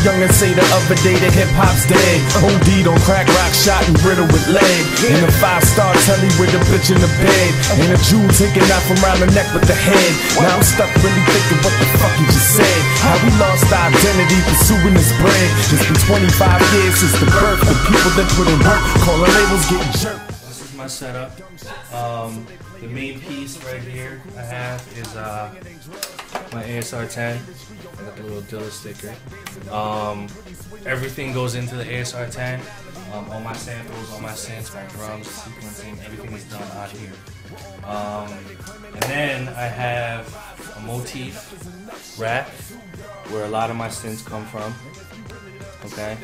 youngin' say the other day that hip-hop's dead. OD'd on crack, rock shot and riddled with lead. In a 5-star telly with a bitch in the bed. And a jewel taken out from around the neck with the head. Now I'm stuck really thinking what the fuck you just said. How we lost our identity pursuing this bread. It's been 25 years since the birth. The people that put in work, calling labels getting jerked. This is my setup. The main piece right here I have is my ASR 10. I got the little Dilla sticker. Everything goes into the ASR 10. All my samples, all my synths, my drums, sequencing, everything is done out here. And then I have a motif rack where a lot of my synths come from. Okay.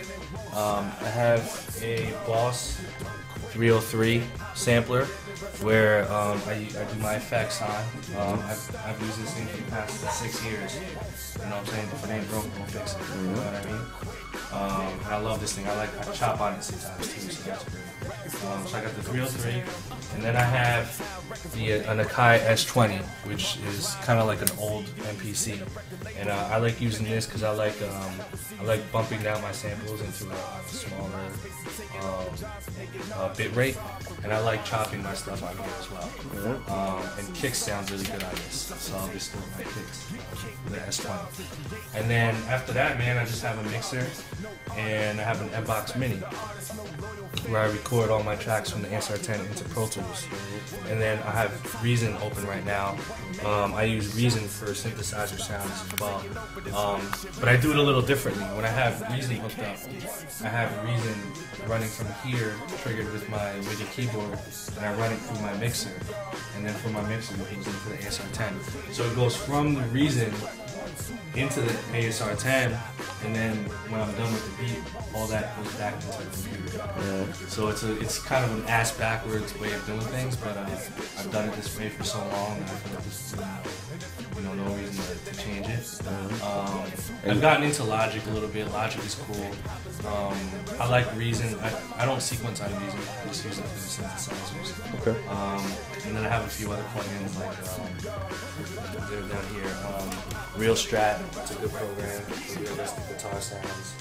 I have a Boss 303 sampler where I do my effects on. I've used this thing for the past 6 years. You know what I'm saying? If it ain't broke, don't fix it. You know what I mean? And I love this thing. I chop on it sometimes too, so that's great. So I got the 303, and then I have an Akai S20, which is kind of like an old MPC. And I like using this because I like bumping down my samples into a smaller bit rate, and I like chopping my stuff on here as well. And kicks sound really good on this, so I'll just do my kicks with the S20. And then after that, man, I just have a mixer, and I have an Box Mini where I record all my tracks from the ASR 10 into Pro Tools. And then I have Reason open right now. I use Reason for synthesizer sounds as well. But I do it a little differently. When I have Reason hooked up, I have Reason running from here, triggered with my MIDI keyboard, and I run it through my mixer. And then from my mixer, it goes into the ASR 10. So it goes from the Reason into the ASR 10, and then when I'm done with the beat, all that goes back into the computer. So it's kind of an ass backwards way of doing things, but I've done it this way for so long that I feel like there's no reason to change it. I've gotten into Logic a little bit. Logic is cool. I like Reason. I don't sequence on Reason. I just use it for the synthesizers. Okay. And then I have a few other plugins like they're down here. Real Strat, it's a good program for realistic guitar sounds.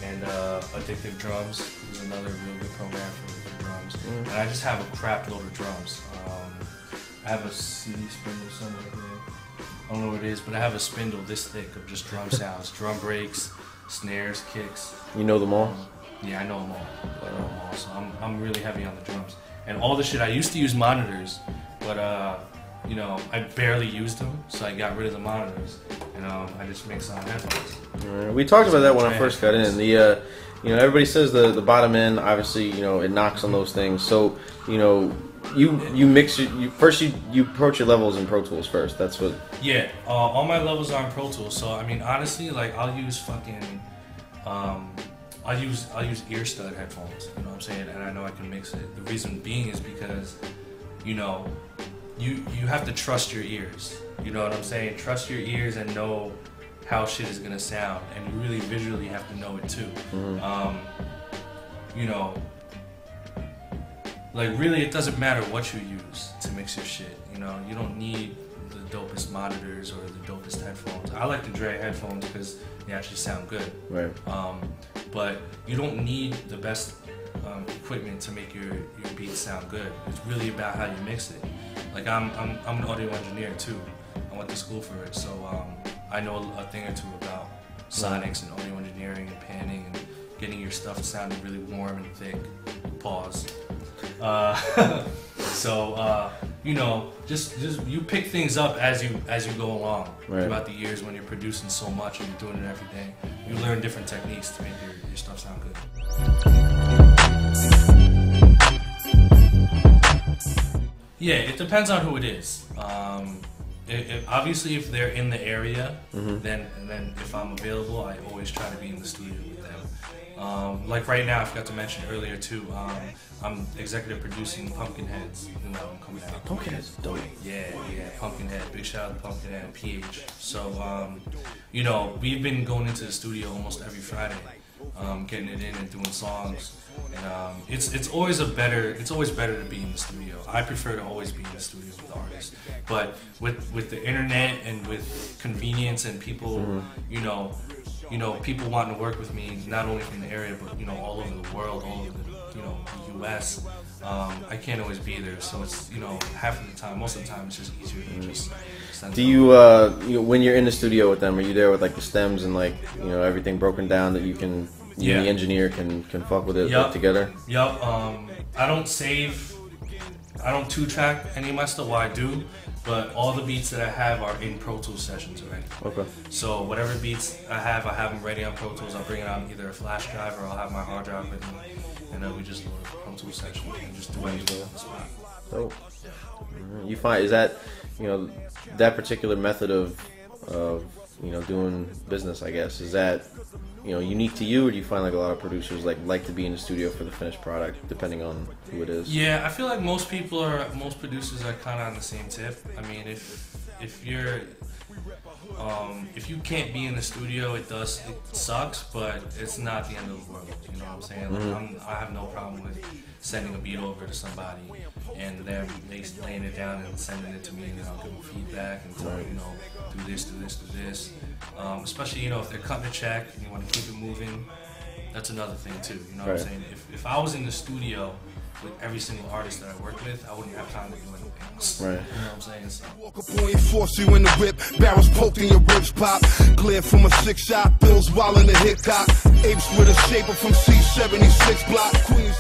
And Addictive Drums is another real good program for drums. And I just have a crap load of drums. I have a CD spindle somewhere here. I don't know what it is, but I have a spindle this thick of just drum sounds, drum breaks, snares, kicks. You know them all? Yeah, I know them all. So I'm really heavy on the drums. And all the shit, I used to use monitors, but you know, I barely used them, so I got rid of the monitors, and I just mix on headphones. We talked about that when I first got in. The you know, everybody says the bottom end, obviously, you know, it knocks on those things. So, you know, you mix it. You approach your levels in Pro Tools first. That's what. Yeah, all my levels are in Pro Tools. So I mean, honestly, like I'll use fucking. I'll use ear stud headphones. You know what I'm saying? And I know I can mix it. The reason being is because, you know, you have to trust your ears. You know what I'm saying? Trust your ears and know how shit is gonna sound, and you really visually have to know it too. You know, like really, it doesn't matter what you use to mix your shit. You know, you don't need the dopest monitors or the dopest headphones. I like the Dre headphones because they actually sound good. Right. But you don't need the best equipment to make your beats sound good. It's really about how you mix it. Like I'm an audio engineer too. I went to school for it, so I know a thing or two about sonics and audio engineering and panning and getting your stuff sounding really warm and thick. Pause. So you know, just you pick things up as you go along throughout the years when you're producing so much and you're doing it every day. You learn different techniques to make your stuff sound good. Yeah, it depends on who it is. Obviously, if they're in the area, then if I'm available, I always try to be in the studio with them. Like right now, I forgot to mention earlier too. I'm executive producing Pumpkinhead's new album coming out. Pumpkinhead's dope. Yeah, Pumpkinhead. Big shout out to Pumpkinhead and PH. So, you know, we've been going into the studio almost every Friday. getting it in and doing songs. And it's always better to be in the studio. I prefer to always be in the studio with artists. But with the internet and with convenience and people, you know, people wanting to work with me, not only from the area, but, you know, all over the world, all over the, you know, the U.S., I can't always be there. So it's, you know, half of the time, most of the time, it's just easier to just send. Do you, when you're in the studio with them, are you there with like the stems and like, you know, everything broken down that you can, you and the engineer can fuck with it together? Yep. I don't 2-track any of my stuff. Well, I do, but all the beats that I have are in Pro Tools sessions already. Okay. So whatever beats I have them ready on Pro Tools. I'll bring it on either a flash drive or I'll have my hard drive with me, and then we just load a Pro Tools session and just do anything on the spot. Dope. You find, is that, you know, that particular method of you know, doing business, I guess, is that, you know, unique to you, or do you find like a lot of producers like to be in the studio for the finished product, depending on who it is? Yeah, I feel like most producers are kind of on the same tip. I mean, if you can't be in the studio, it sucks, but it's not the end of the world. You know what I'm saying? Like, I have no problem with sending a beat over to somebody and them laying it down and sending it to me, and then I'll give them feedback and tell them, you know, do this, do this, do this. Especially, you know, if they're cutting a check and you want to keep it moving, that's another thing too. You know what I'm saying? If I was in the studio with every single artist that I work with, I wouldn't have time to do anything else. Right. You know what I'm saying? So. Walk up on you, force you in the whip, barrels poked in your ribs pop. Clear from a 6-shot, bills while in the hip hop. Apes with a shaper from C76 block. Queens.